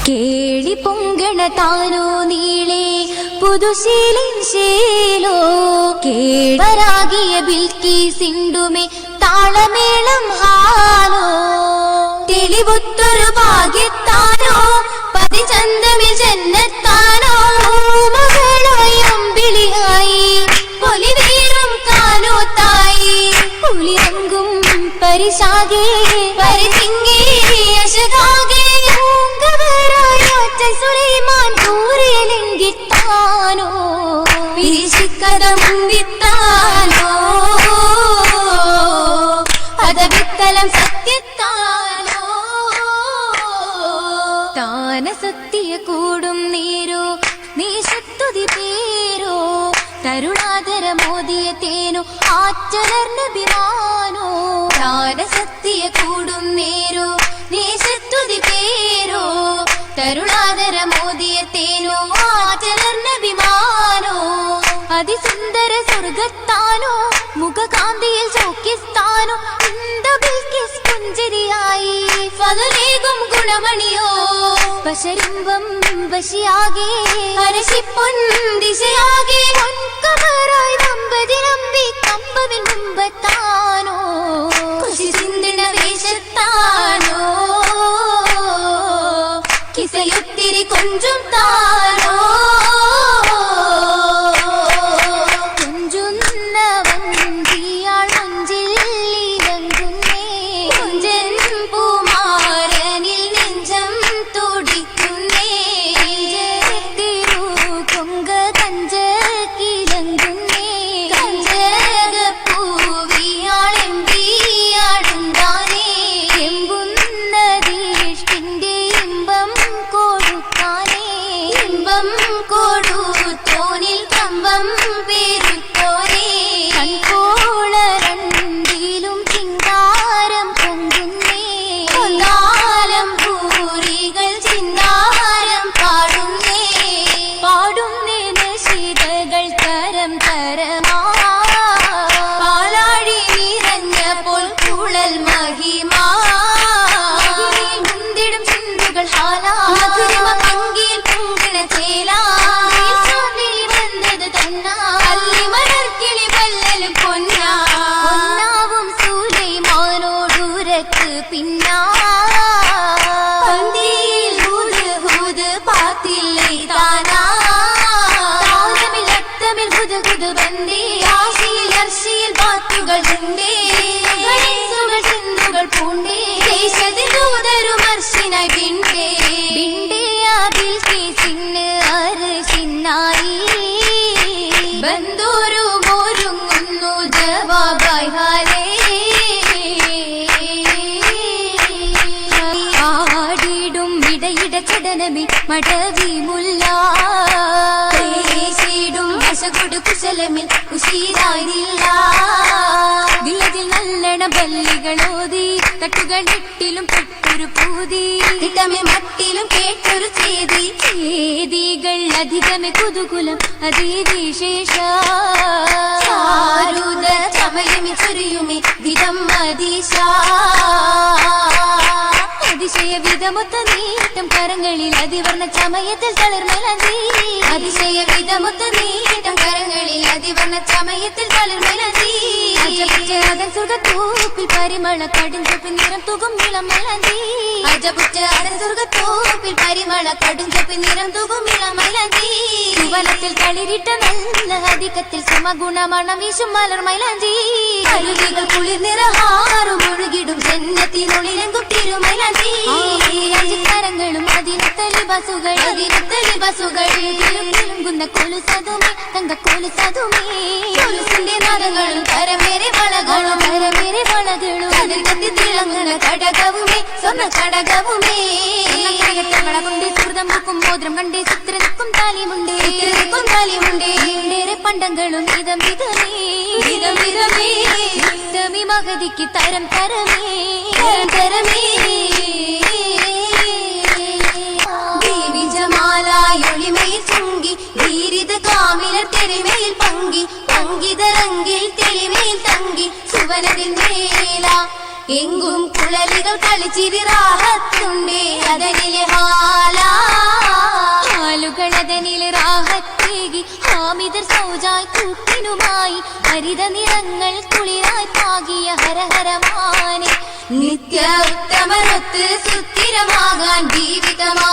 കേളി പൊങ്കണ താനോ നീളെ പുതുശീലിൻ ശീലോ കേളരാകിയ ബിൽക്കി സിണ്ടുമേ താളമേളം ഹാലോ തെളിവുത്തൊരു ഭാഗ്യത്താനോ പതിചന്തമിൽ ജന്നത്താനോ മകളായി അമ്പിളിയായി പൊലിവീറും കാനോത്തായി പുലിയങ്കും പരിശാകെ പരിതിങ്ങി അശകാകെ സുലൈമാൻ കൂറിയലിംഗിത്താനോ വീശിക്കഥ മുന്തിത്താനോ പദവിത്തലം സത്യത്താനോ താന സത്യ കൂടും നീരോ നീ ശക്തുതി പേരോ തരുണാധര മോദിയ തേനോ ആറ്റലർന്നഭിമാനോ താന സത്യ കൂടും നേരോ നീ ശക്തുതി പേരോ തരുണാധര മോദിയ തേനോ ആചലർന്നഭിമാനോ അതിസുന്ദര സ്വർഗത്താനോ മുഖകാന്തിയിൽ സൗഖ്യസ്ഥാനോ ബിൽക്കിസ് പുഞ്ചരിയായി ഫലലേകും ഗുണമണിയോ വശരിമ്പം വശിയാകെ അരശിപ്പൊൻ ദിശയാകെ പൊൻകമറായി നമ്പതിരമ്പി കമ്പവിൻ മുമ്പത്താനോ കുശി ചിന്തണ വേഷത്താനോ കിസയൊത്തിരി കൊഞ്ചും താനോ കൊഞ്ചുന്ന വഞ്ചിയാൾ മഞ്ചിൽ ഇറങ്ങുന്നേ കൊഞ്ചൻ പൂമാരനിൽ നെഞ്ചം തുടിക്കുന്നേ തിരു കൊങ്ക കഞ്ചക്കിലങ്ങുന്നേ കഞ്ചകപ്പൂവിയാളെമ്പിയാടുണ്ടാനേ എമ്പുന്ന ദീഷ്ടിന്റെ ഇമ്പം കൊടുത്തോനിൽ കമ്പം പേരുത്തോനേ കൺകോളരണ്ടിലും ചിങ്കാരം പൊങ്ങുന്നേ കൊണ്ടാലം ഭൂരികൾ ചിന്താരം പാടുന്നേ നശിതകൾ തരം തരമാ പാലാഴി നിറഞ്ഞപ്പോൾ കുഴൽ മഹിമാ മുന്തിടും ചിന്തുകൾ ഹാലാ പങ്കിയിൽ പൊങ്കണ ചേലാ വന്നത് തന്നാ അല്ലിമലർക്കിളി വല്ലലും പൊന്നാവും സുലൈമാനോടുരക്ക് പിന്നാ പന്തിയിൽ ഹൂത് പാത്തില്ലേ താനാ താളമിൽ അത്തമിൽ ഹുദ് ബന്ദേ ആശിയിൽ അർശിയിൽ ബാത്തുകൾ ഉണ്ടേ ചിന്തുകൾ പൂണ്ടേ ദേശത്തിൽ ദൂതരും അർശിനായി ബിണ്ടേ ബിൽക്കിസിന് അർശിനായി ബന്ധൂരു മോരുങ്ങുന്നു ജവാബായി ഹാലേ ആടിടും ഇടയിട ചടനമേ മടവി മുല്ലും വശകൊടു കുശലമിൽ ഉശീരായില്ല ദിലതിൽ നല്ലണ ബല്ലികളോതി തട്ടുകളിട്ടിലും പെട്ടൊരു പൂതി ഇടമേ മട്ടിലും കേട്ടൊരു ചേതികൾ അധികമേ കുതുകുലം അതിവിശേഷ ചാരുത ചമയമി ചൊരിയുമേ വിധം അതിശയ വിധമൊത്ത നീട്ടം കരങ്ങളിൽ അതിവർണ്ണ ചമയത്തിൽ തളിർമലഞ്ചി അതിശയ വിധമൊത്ത നീട്ടം കരങ്ങളിൽ അതിവർണ്ണ ചമയത്തിൽ തളിർമലഞ്ചി അതൻ സുഖത്തോപ്പിൽ പരിമള കടുഞ്ചൊപ്പിൽ നിറം തുകും ഇളം മലഞ്ചി അജപുറ്റ അതൻ സുഖത്തോപ്പിൽ പരിമള കടുഞ്ചൊപ്പിൽ നിറം തുകും ഇളം മലഞ്ചി വനത്തിൽ തളിരിട്ട നല്ല അധികത്തിൽ സുമഗുണമണം വീശും മലർ മൈലാഞ്ചി അരുവികൾ കുളിർ നിറഹാറും ഒഴുകിടും ജന്നത്തിനുള്ളിലെങ്കും തിരുമൈലാഞ്ചി കരങ്ങളും അതിനത്തലി ബസുകൾ തിരുങ്ങുന്ന കൊലുസതുമേ തങ്കക്കൊലു സതുമേ കൊലുസിന്റെ നാദങ്ങളും കരമേറെ വളകളും അതിൽ കത്തി തിളങ്ങുന്ന കടകവുമേ സ്വർണ്ണ കടകവുമേ കൊണ്ട് സുഹൃതം പൂക്കും മോദ്രം കണ്ടേ ചിത്ര നിൽക്കും താലിമുണ്ടേ പണ്ടങ്ങളും വിധം വിധമേ മഹതിക്ക് തരം തരമേ ദേവി ജമാലായൊളിമയിൽ ചുങ്കി ധീരിത കാമിലർ തെരുമയിൽ പങ്കിതരങ്കിൽ തെളിമയിൽ തങ്കി സുവനതിൽ മേല എങ്കും കുഴലികൾ കളിച്ചിരി റാഹത്തുണ്ടേ അതനിലെ ഹാലാ സൗമിതർ സൗജായ് കൂട്ടിനുമായി ഹരിത നിറങ്ങൾ കുളിരായി പാകിയ ഹരഹരമാനെ നിത്യ ഉത്തമരൊത്ത് സുസ്ഥിരമാകാൻ ജീവിതമാ